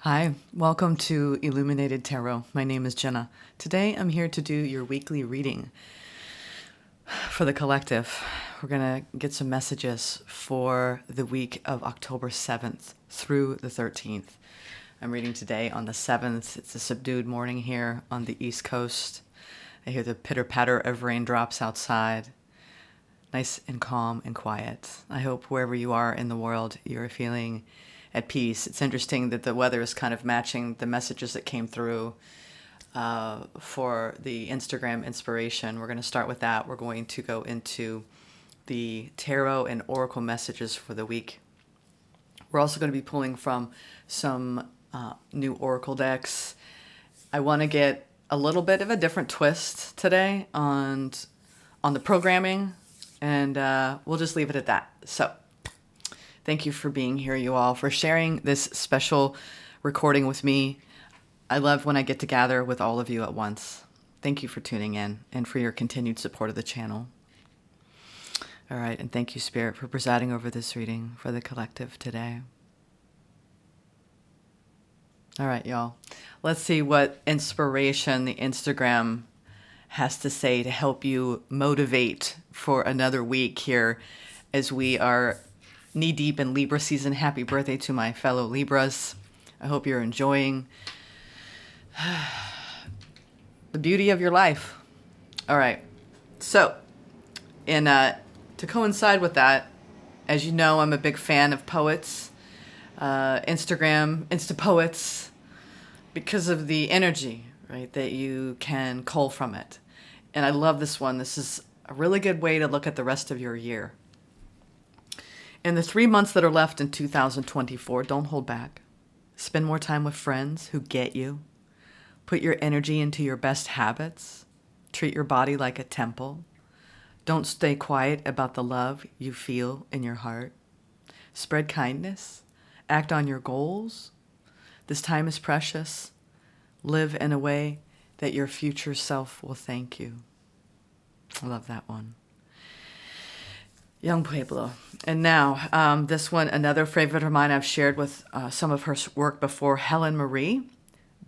Hi, welcome to Illuminated Tarot. My name is Jenna. Today I'm here to do your weekly reading for the collective. We're going to get some messages for the week of October 7th through the 13th. I'm reading today on the 7th. It's a subdued morning here on the East Coast. I hear the pitter-patter of raindrops outside. Nice and calm and quiet. I hope wherever you are in the world, you're feeling at peace. It's interesting that the weather is kind of matching the messages that came through for the Instagram inspiration. We're going to start with that. We're going to go into the tarot and oracle messages for the week. We're also going to be pulling from some new oracle decks. I want to get a little bit of a different twist today on the programming, and we'll just leave it at that. So thank you for being here, you all, for sharing this special recording with me. I love when I get to gather with all of you at once. Thank you for tuning in and for your continued support of the channel. All right, and thank you, Spirit, for presiding over this reading for the collective today. All right, y'all. Let's see what inspiration the Instagram has to say to help you motivate for another week here as we are knee-deep in Libra season. Happy birthday to my fellow Libras. I hope you're enjoying the beauty of your life. All right. So, to coincide with that, as you know, I'm a big fan of poets, Insta poets, because of the energy, right, that you can cull from it. And I love this one. This is a really good way to look at the rest of your year. In the 3 months that are left in 2024, don't hold back. Spend more time with friends who get you. Put your energy into your best habits. Treat your body like a temple. Don't stay quiet about the love you feel in your heart. Spread kindness. Act on your goals. This time is precious. Live in a way that your future self will thank you. I love that one. Young Pueblo. And now, this one, another favorite of mine, I've shared with some of her work before, Helen Marie.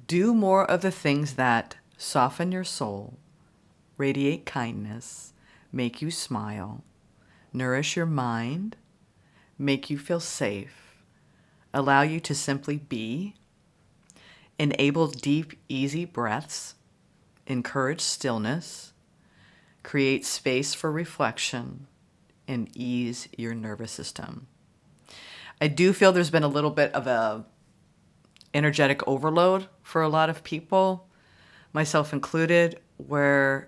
Do more of the things that soften your soul, radiate kindness, make you smile, nourish your mind, make you feel safe, allow you to simply be, enable deep, easy breaths, encourage stillness, create space for reflection, and ease your nervous system. I do feel there's been a little bit of a energetic overload for a lot of people, myself included, where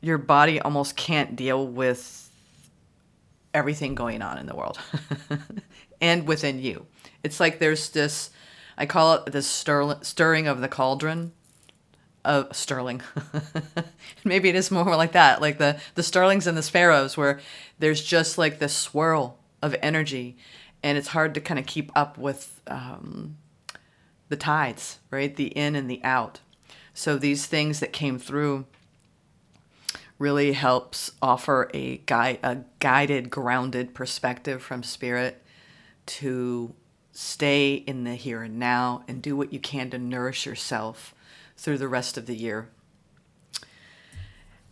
your body almost can't deal with everything going on in the world and within you. It's like there's this, I call it this stirring of the cauldron of sterling. Maybe it is more like that, like the starlings and the sparrows, where there's just like this swirl of energy, and it's hard to kind of keep up with the tides, right? The in and the out. So these things that came through really helps offer a guided, grounded perspective from Spirit to stay in the here and now and do what you can to nourish yourself through the rest of the year.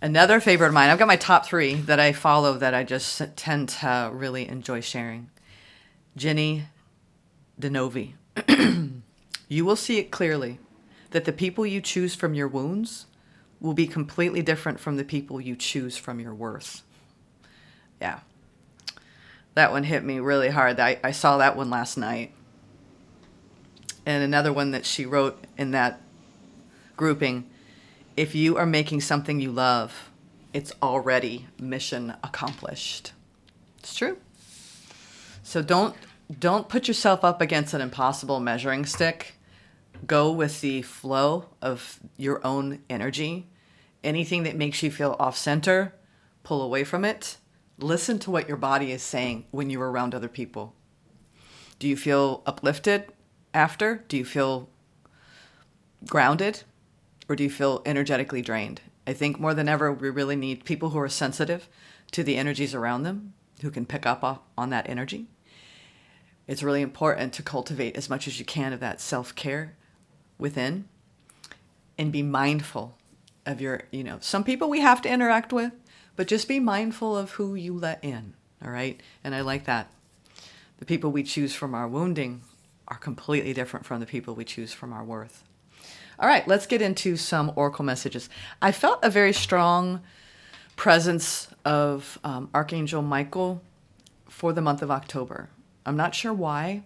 Another favorite of mine, I've got my top 3 that I follow that I just tend to really enjoy sharing. Jenny Denovi. You will see it clearly that the people you choose from your wounds will be completely different from the people you choose from your worth. Yeah. That one hit me really hard. I saw that one last night. And another one that she wrote in that grouping, if you are making something you love, it's already mission accomplished. It's true. So don't put yourself up against an impossible measuring stick. Go with the flow of your own energy. Anything that makes you feel off center, pull away from it. Listen to what your body is saying when you're around other people. Do you feel uplifted after? Do you feel grounded? Or do you feel energetically drained? I think more than ever, we really need people who are sensitive to the energies around them, who can pick up on that energy. It's really important to cultivate as much as you can of that self-care within and be mindful of your, some people we have to interact with, but just be mindful of who you let in. All right. And I like that. The people we choose from our wounding are completely different from the people we choose from our worth. All right, let's get into some oracle messages. I felt a very strong presence of Archangel Michael for the month of October. I'm not sure why.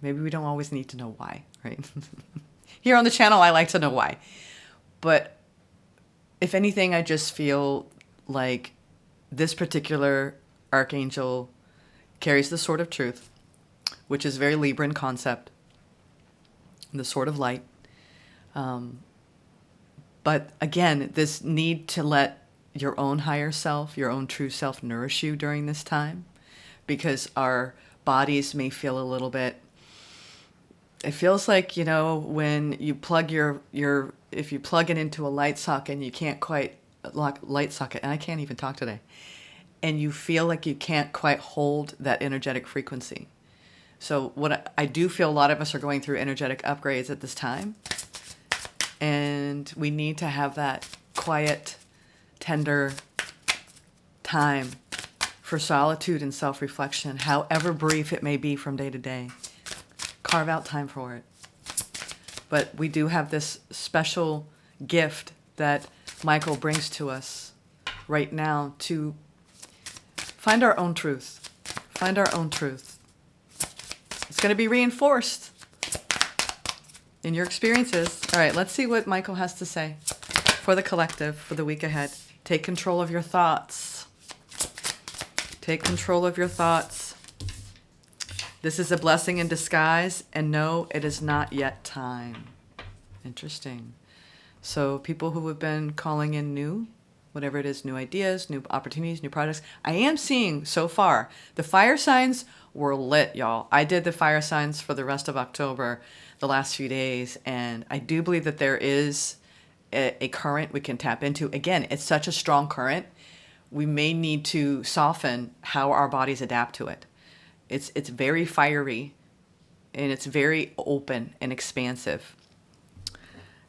Maybe we don't always need to know why, right? Here on the channel, I like to know why. But if anything, I just feel like this particular archangel carries the sword of truth, which is very Libran concept, the sword of light. But again, this need to let your own higher self, your own true self nourish you during this time, because our bodies may feel a little bit, it feels like, when you plug if you plug it into a light socket and you can't quite light socket, and I can't even talk today, and you feel like you can't quite hold that energetic frequency. So what I do feel a lot of us are going through energetic upgrades at this time, and we need to have that quiet, tender time for solitude and self-reflection, however brief it may be from day to day. Carve out time for it. But we do have this special gift that Michael brings to us right now to find our own truth. Find our own truth. It's going to be reinforced in your experiences. All right, let's see what Michael has to say for the collective for the week ahead. Take control of your thoughts. Take control of your thoughts. This is a blessing in disguise, and no, it is not yet time. Interesting. So people who have been calling in new, whatever it is, new ideas, new opportunities, new projects, I am seeing so far, the fire signs were lit, y'all. I did the fire signs for the rest of October, the last few days, and I do believe that there is a current we can tap into. Again, it's such a strong current. We may need to soften how our bodies adapt to it. It's very fiery, and it's very open and expansive.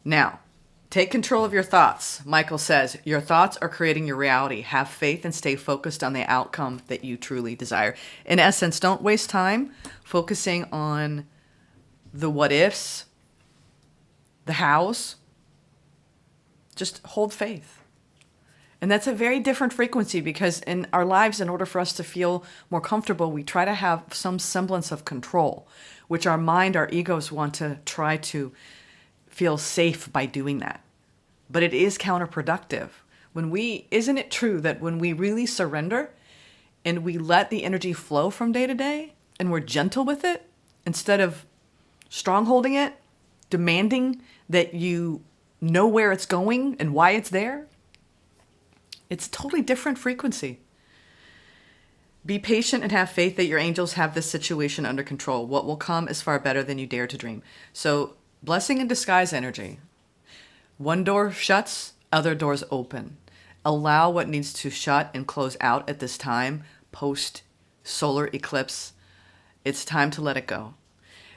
Now, take control of your thoughts. Michael says, your thoughts are creating your reality. Have faith and stay focused on the outcome that you truly desire. In essence, don't waste time focusing on the what ifs, the hows. Just hold faith. And that's a very different frequency, because in our lives, in order for us to feel more comfortable, we try to have some semblance of control, which our mind, our egos want to try to feel safe by doing that. But it is counterproductive. Isn't it true that when we really surrender and we let the energy flow from day to day and we're gentle with it, instead of strongholding it, demanding that you know where it's going and why it's there, it's a totally different frequency. Be patient and have faith that your angels have this situation under control. What will come is far better than you dare to dream. So, blessing in disguise energy. One door shuts, other doors open. Allow what needs to shut and close out at this time, post solar eclipse. It's time to let it go.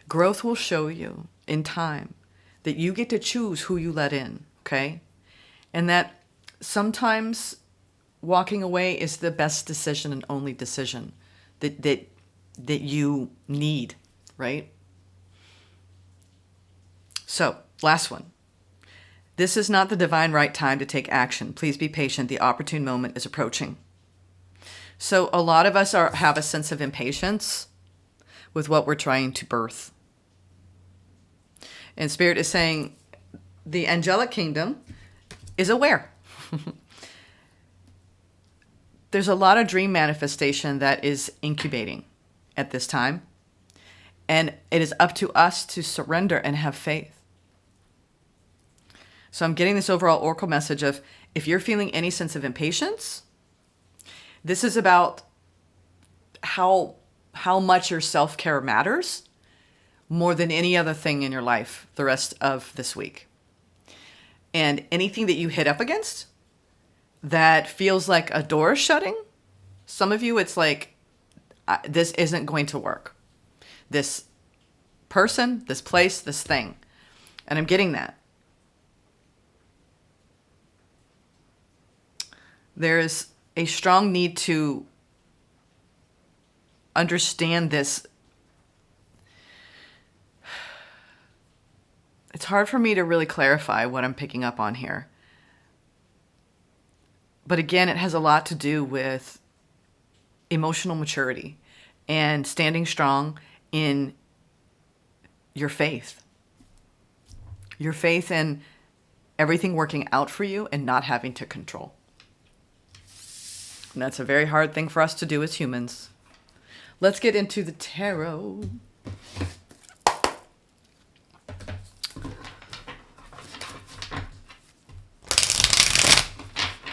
Growth will show you in time that you get to choose who you let in, okay? And that sometimes walking away is the best decision and only decision that you need, right? So, last one. This is not the divine right time to take action. Please be patient. The opportune moment is approaching. So a lot of us have a sense of impatience with what we're trying to birth. And Spirit is saying the angelic kingdom is aware. There's a lot of dream manifestation that is incubating at this time. And it is up to us to surrender and have faith. So I'm getting this overall oracle message of, if you're feeling any sense of impatience, this is about how much your self-care matters more than any other thing in your life the rest of this week. And anything that you hit up against that feels like a door shutting, some of you, it's like, this isn't going to work. this person, this place, this thing. And I'm getting that. There is a strong need to understand this. It's hard for me to really clarify what I'm picking up on here. But again, it has a lot to do with emotional maturity and standing strong in your faith. Your faith in everything working out for you and not having to control. And that's a very hard thing for us to do as humans. Let's get into the tarot.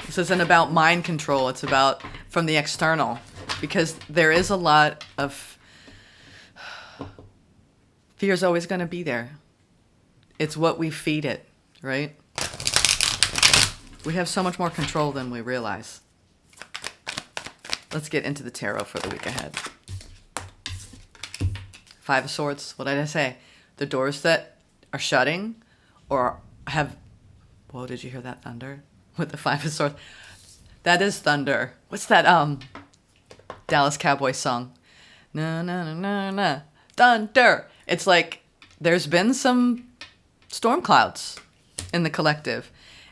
This isn't about mind control. It's about from the external. Because there is a lot of fear is always going to be there. It's what we feed it, right? We have so much more control than we realize. Let's get into the tarot for the week ahead. Five of Swords. What did I say? The doors that are shutting or have... Whoa, did you hear that thunder? With the Five of Swords. That is thunder. What's that Dallas Cowboy song? Na na na na na. Thunder. It's like there's been some storm clouds in the collective.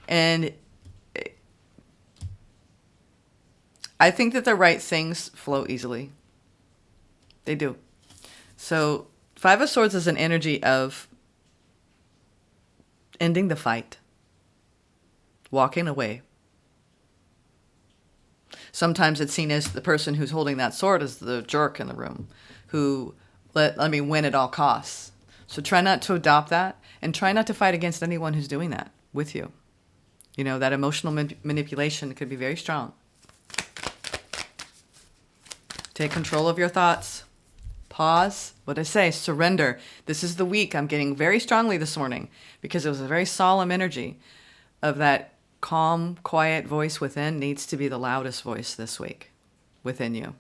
And I think that the right things flow easily. They do. So Five of Swords is an energy of ending the fight. Walking away. Sometimes it's seen as the person who's holding that sword as the jerk in the room who let me win at all costs. So try not to adopt that and try not to fight against anyone who's doing that with you. You know, that emotional manipulation could be very strong. Take control of your thoughts. Pause. What did I say? Surrender. This is the week. I'm getting very strongly this morning because it was a very solemn energy of that calm, quiet voice within needs to be the loudest voice this week within you.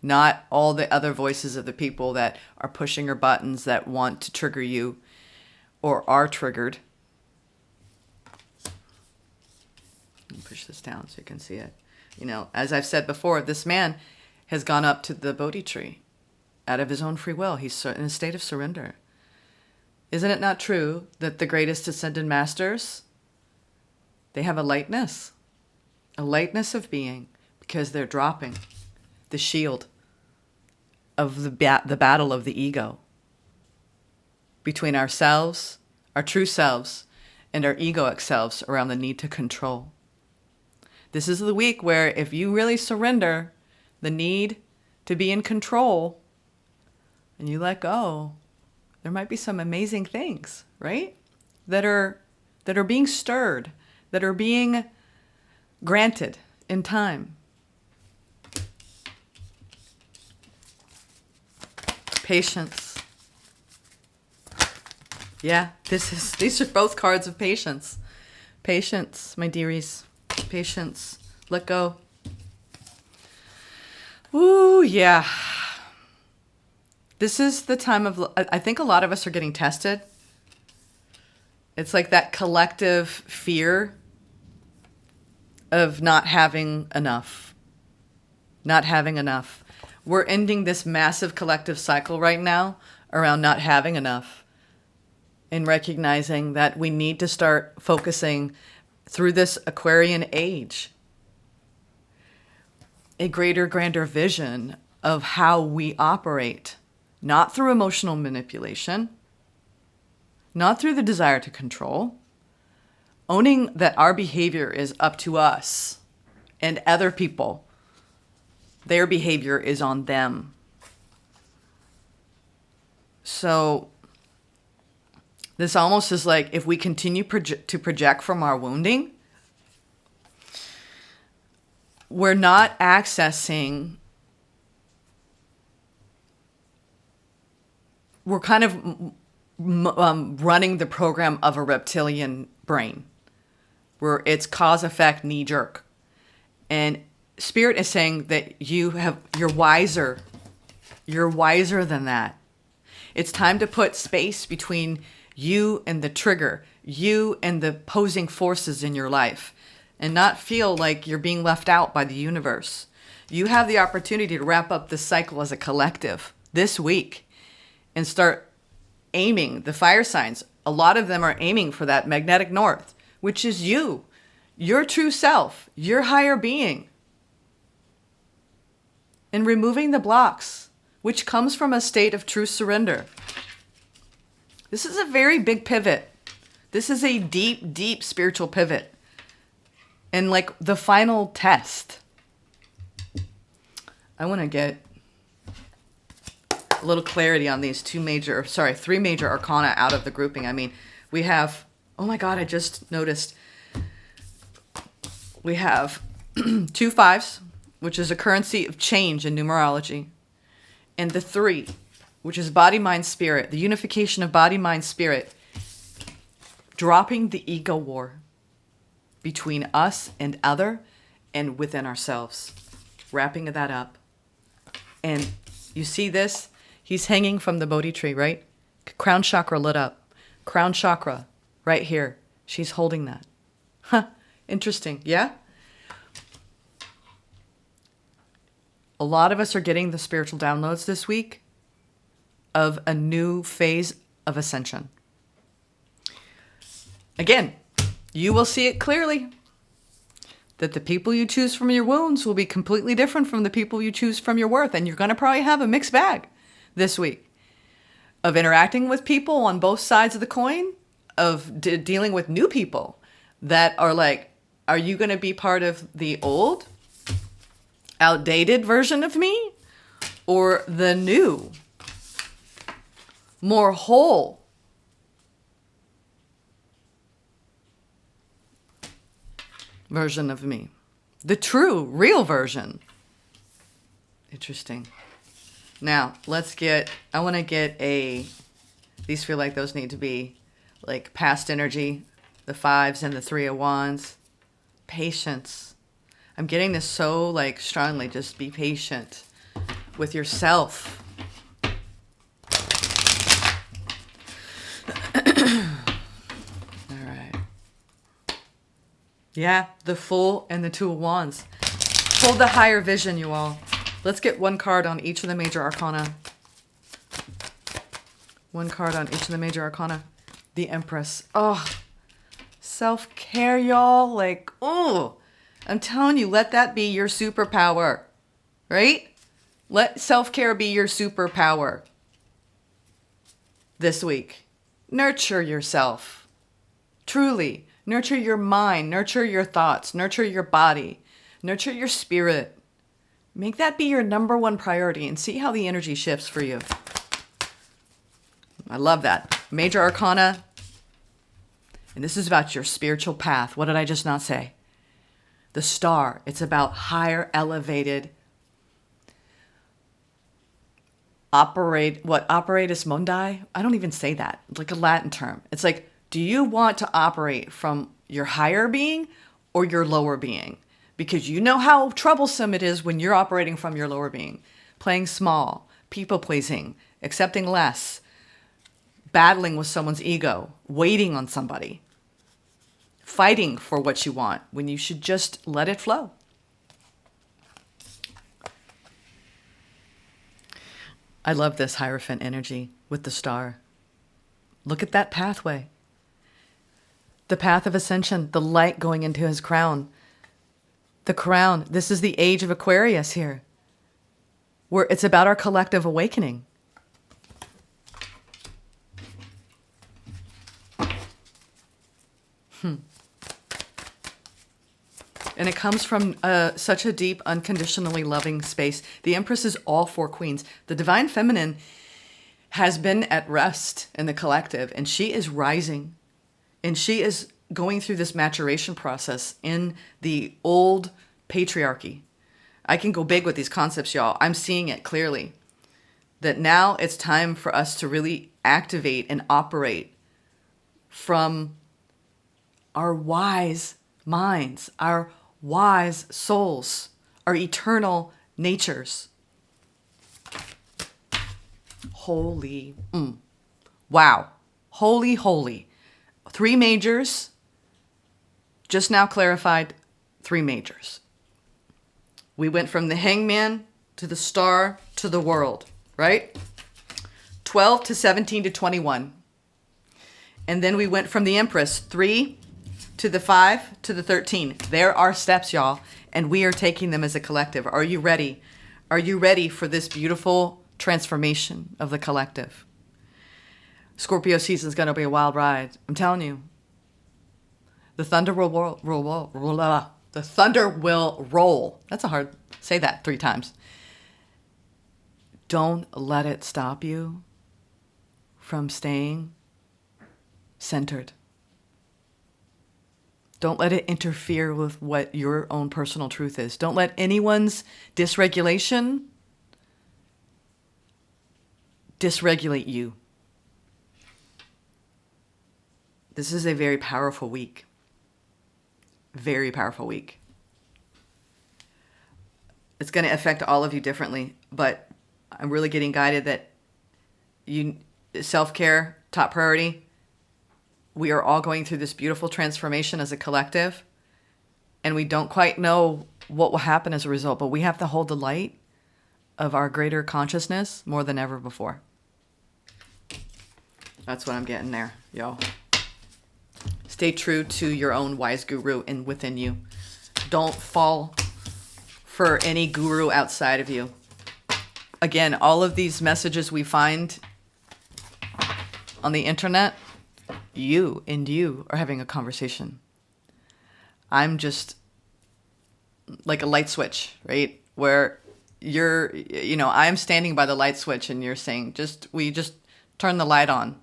Not all the other voices of the people that are pushing your buttons that want to trigger you or are triggered. Let me push this down so you can see it. You know, as I've said before, this man has gone up to the Bodhi tree out of his own free will. He's in a state of surrender. Isn't it not true that the greatest ascended masters, they have a lightness of being because they're dropping the shield of the battle of the ego between ourselves, our true selves, and our egoic selves around the need to control. This is the week where if you really surrender the need to be in control and you let go, there might be some amazing things, right? That are being stirred, that are being granted in time. Patience. Yeah, these are both cards of patience. Patience, my dearies. Patience. Let go. Ooh, yeah. This is the time of, I think a lot of us are getting tested. It's like that collective fear of not having enough. Not having enough. We're ending this massive collective cycle right now around not having enough and recognizing that we need to start focusing through this Aquarian age a greater, grander vision of how we operate, not through emotional manipulation, not through the desire to control, owning that our behavior is up to us and other people. Their behavior is on them. So this almost is like if we continue to project from our wounding, we're not accessing, we're kind of running the program of a reptilian brain where it's cause, effect, knee jerk. And Spirit is saying that you're wiser. You're wiser than that. It's time to put space between you and the trigger, you and the opposing forces in your life, and not feel like you're being left out by the universe. You have the opportunity to wrap up this cycle as a collective this week and start aiming the fire signs. A lot of them are aiming for that magnetic north, which is you, your true self, your higher being. And removing the blocks, which comes from a state of true surrender. This is a very big pivot. This is a deep, deep spiritual pivot. And like the final test. I want to get a little clarity on these three major arcana out of the grouping. I mean, we have, oh my God, I just noticed. We have 2 5s, which is a currency of change in numerology. And the 3, which is body, mind, spirit, the unification of body, mind, spirit, dropping the ego war between us and other and within ourselves, wrapping that up. And you see this? He's hanging from the Bodhi tree, right? Crown chakra lit up. Crown chakra right here. She's holding that. Huh. Interesting. Yeah? A lot of us are getting the spiritual downloads this week of a new phase of ascension. Again, you will see it clearly that the people you choose from your wounds will be completely different from the people you choose from your worth. And you're going to probably have a mixed bag this week of interacting with people on both sides of the coin, of dealing with new people that are like, are you going to be part of the old, outdated version of me, or the new, more whole version of me, the true, real version? Interesting. Now, I want to get these feel like those need to be like past energy, the 5s and the 3 of Wands. Patience. I'm getting this so like strongly. Just be patient with yourself. All right. Yeah, the Fool and the 2 of Wands. Hold the higher vision, you all. Let's get one card on each of the major arcana. One card on each of the major arcana. The Empress. Oh, self-care, y'all. Like, oh, I'm telling you, let that be your superpower, right? Let self-care be your superpower this week. Nurture yourself. Truly. Nurture your mind. Nurture your thoughts. Nurture your body. Nurture your spirit. Make that be your number one priority and see how the energy shifts for you. I love that. Major arcana. And this is about your spiritual path. What did I just not say? The Star. It's about higher, elevated, operatus mundi? I don't even say that. It's like a Latin term. It's like, do you want to operate from your higher being or your lower being? Because you know how troublesome it is when you're operating from your lower being. Playing small, people pleasing, accepting less, battling with someone's ego, waiting on somebody, fighting for what you want when you should just let it flow. I love this Hierophant energy with the Star. Look at that pathway. The path of ascension, the light going into his crown. The crown, this is the age of Aquarius here, where it's about our collective awakening. And it comes from such a deep, unconditionally loving space. The Empress is all 4 queens. The Divine Feminine has been at rest in the collective, and she is rising. And she is going through this maturation process in the old patriarchy. I can go big with these concepts, y'all. I'm seeing it clearly. That now it's time for us to really activate and operate from our wise minds, our wise souls, our eternal natures. Holy. Wow. Holy, holy. 3 majors. Just now clarified 3 majors. We went from the Hangman to the Star to the World, right? 12 to 17 to 21. And then we went from the Empress, 3 to the 5 to the 13. There are steps, y'all, and we are taking them as a collective. Are you ready? Are you ready for this beautiful transformation of the collective? Scorpio season is going to be a wild ride. I'm telling you. The thunder will roll. The thunder will roll. That's a hard. Say that 3 times. Don't let it stop you from staying centered. Don't let it interfere with what your own personal truth is. Don't let anyone's dysregulation dysregulate you. This is a very powerful week. Very powerful week. It's going to affect all of you differently, but I'm really getting guided that self-care, top priority. We are all going through this beautiful transformation as a collective, and we don't quite know what will happen as a result, but we have to hold the light of our greater consciousness more than ever before. That's what I'm getting there, yo. Stay true to your own wise guru within you. Don't fall for any guru outside of you. Again, all of these messages we find on the internet, you are having a conversation. I'm just like a light switch, right? Where I'm standing by the light switch and you're saying, we just turn the light on,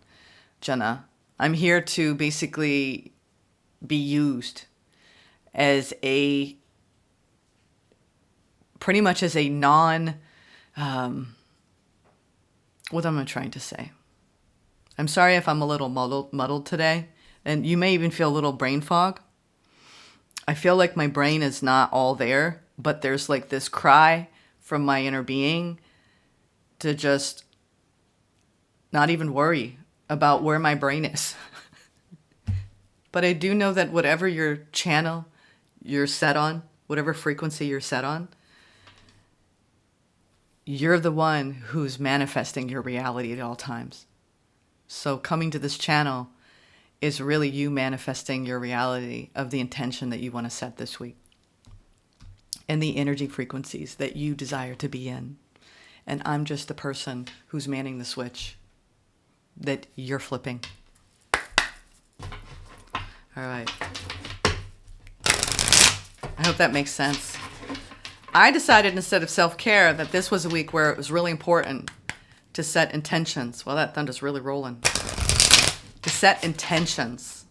Jenna. I'm here to basically be used as pretty much as a what am I trying to say? I'm sorry if I'm a little muddled today, and you may even feel a little brain fog. I feel like my brain is not all there, but there's like this cry from my inner being to just not even worry about where my brain is. But I do know that whatever your channel you're set on, whatever frequency you're set on, you're the one who's manifesting your reality at all times. So coming to this channel is really you manifesting your reality of the intention that you want to set this week and the energy frequencies that you desire to be in. And I'm just the person who's manning the switch that you're flipping. All right. I hope that makes sense. I decided instead of self-care that this was a week where it was really important to set intentions. Well, that thunder's really rolling. To set intentions.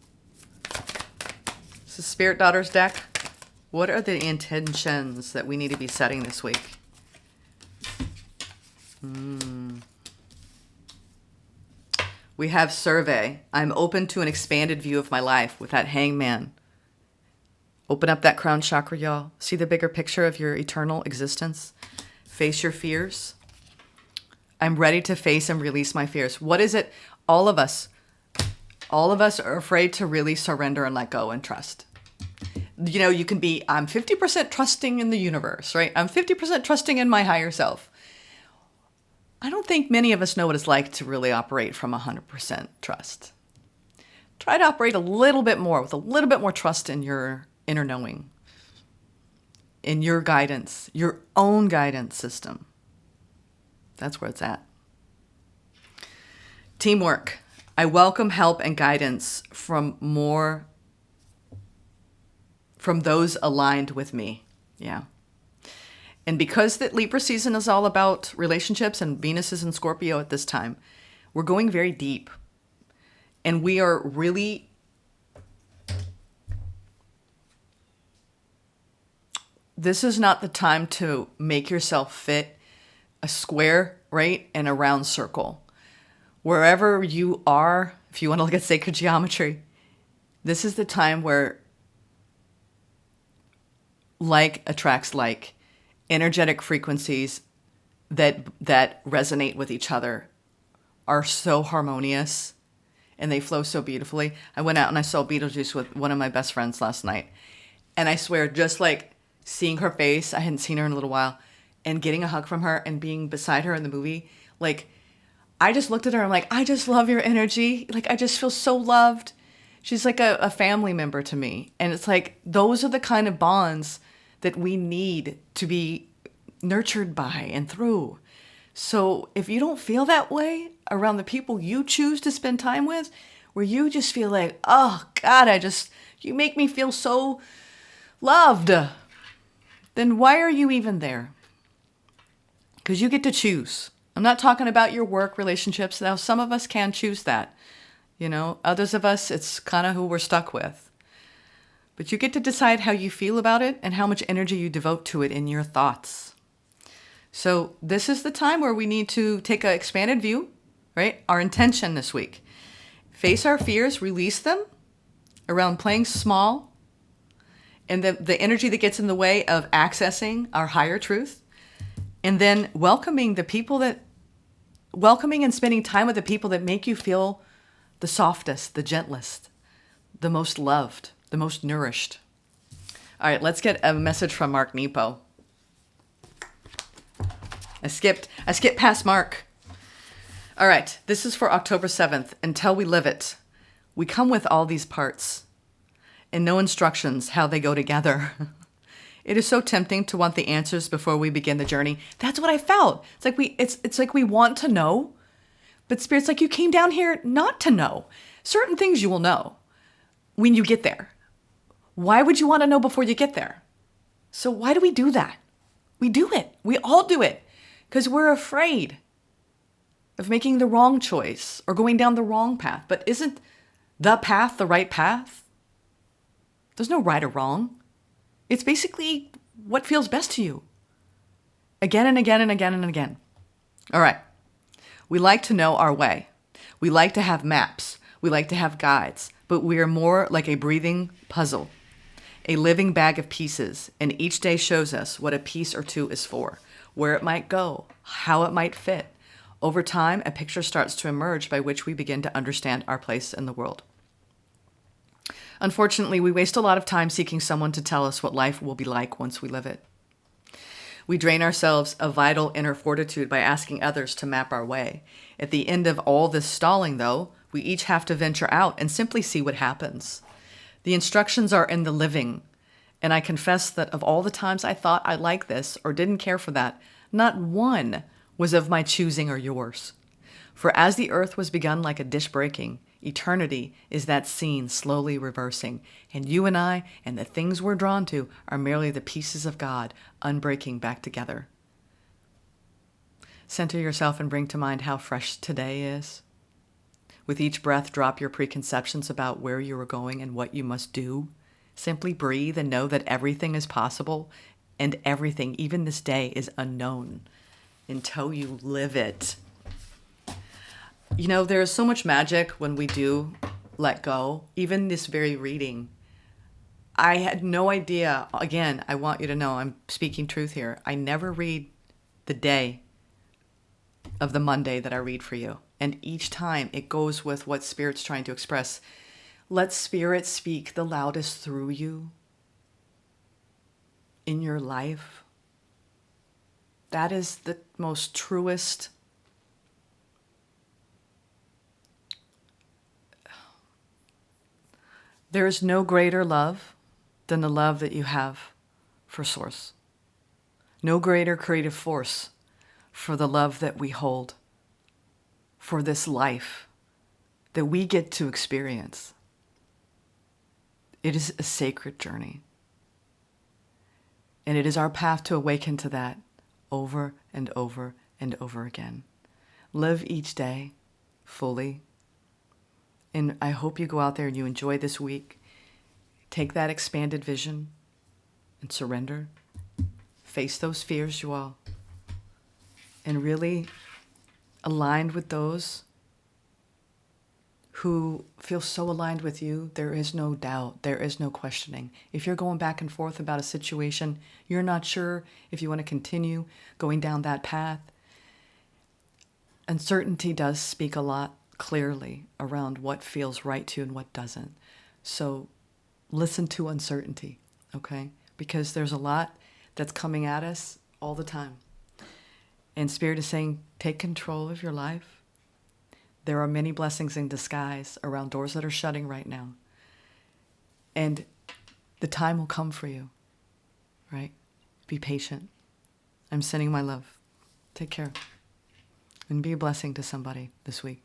This is Spirit Daughters deck. What are the intentions that we need to be setting this week? We have survey. I'm open to an expanded view of my life with that hangman. Open up that crown chakra, y'all. See the bigger picture of your eternal existence. Face your fears. I'm ready to face and release my fears. What is it? All of us are afraid to really surrender and let go and trust. You know, you can be, I'm 50% trusting in the universe, right? I'm 50% trusting in my higher self. I don't think many of us know what it's like to really operate from 100% trust. Try to operate a little bit more with a little bit more trust in your inner knowing, in your guidance, your own guidance system. That's where it's at. Teamwork. I welcome help and guidance from those aligned with me. Yeah. And because that Libra season is all about relationships and Venus is in Scorpio at this time, we're going very deep. And we are really this is not the time to make yourself fit a square, right, and a round circle. Wherever you are, if you want to look at sacred geometry, this is the time where like attracts like. Energetic frequencies that resonate with each other are so harmonious and they flow so beautifully. I went out and I saw Beetlejuice with one of my best friends last night. And I swear, just like seeing her face, I hadn't seen her in a little while, and getting a hug from her and being beside her in the movie, like, I just looked at her. I'm like, I just love your energy. Like, I just feel so loved. She's like a family member to me. And it's like, those are the kind of bonds that we need to be nurtured by and through. So if you don't feel that way around the people you choose to spend time with, where you just feel like, oh God, you make me feel so loved, then why are you even there? Because you get to choose. I'm not talking about your work relationships. Now, some of us can choose that. Others of us, it's kind of who we're stuck with. But you get to decide how you feel about it and how much energy you devote to it in your thoughts. So this is the time where we need to take an expanded view, right? Our intention this week. Face our fears, release them around playing small, and the energy that gets in the way of accessing our higher truth. And then welcoming and spending time with the people that make you feel the softest, the gentlest, the most loved, the most nourished. All right, let's get a message from Mark Nepo. I skipped past Mark. All right, this is for October 7th. Until we live it, we come with all these parts and no instructions how they go together. It is so tempting to want the answers before we begin the journey. That's what I felt. It's like we want to know, but Spirit's like, you came down here not to know. Certain things you will know when you get there. Why would you want to know before you get there? So why do we do that? We do it. We all do it because we're afraid of making the wrong choice or going down the wrong path. But isn't the path the right path? There's no right or wrong. It's basically what feels best to you. Again and again and again and again. All right. We like to know our way. We like to have maps. We like to have guides. But we are more like a breathing puzzle, a living bag of pieces. And each day shows us what a piece or two is for, where it might go, how it might fit. Over time, a picture starts to emerge by which we begin to understand our place in the world. Unfortunately, we waste a lot of time seeking someone to tell us what life will be like once we live it. We drain ourselves of vital inner fortitude by asking others to map our way. At the end of all this stalling, though, we each have to venture out and simply see what happens. The instructions are in the living, and I confess that of all the times I thought I liked this or didn't care for that, not one was of my choosing or yours. For as the earth was begun like a dish breaking, eternity is that scene slowly reversing, and you and I and the things we're drawn to are merely the pieces of God unbreaking back together. Center yourself and bring to mind how fresh today is. With each breath, drop your preconceptions about where you are going and what you must do. Simply breathe and know that everything is possible and everything, even this day, is unknown until you live it. There is so much magic when we do let go. Even this very reading, I had no idea. Again, I want you to know I'm speaking truth here. I never read the day of the Monday that I read for you. And each time it goes with what Spirit's trying to express. Let Spirit speak the loudest through you in your life. That is the most truest. There is no greater love than the love that you have for Source. No greater creative force for the love that we hold for this life that we get to experience. It is a sacred journey. And it is our path to awaken to that over and over and over again. Live each day fully. And I hope you go out there and you enjoy this week. Take that expanded vision and surrender. Face those fears, you all. And really aligned with those who feel so aligned with you. There is no doubt. There is no questioning. If you're going back and forth about a situation, you're not sure if you want to continue going down that path, uncertainty does speak a lot clearly around what feels right to you and what doesn't. So listen to uncertainty, okay? Because there's a lot that's coming at us all the time. And Spirit is saying, take control of your life. There are many blessings in disguise around doors that are shutting right now. And the time will come for you, right? Be patient. I'm sending my love. Take care. And be a blessing to somebody this week.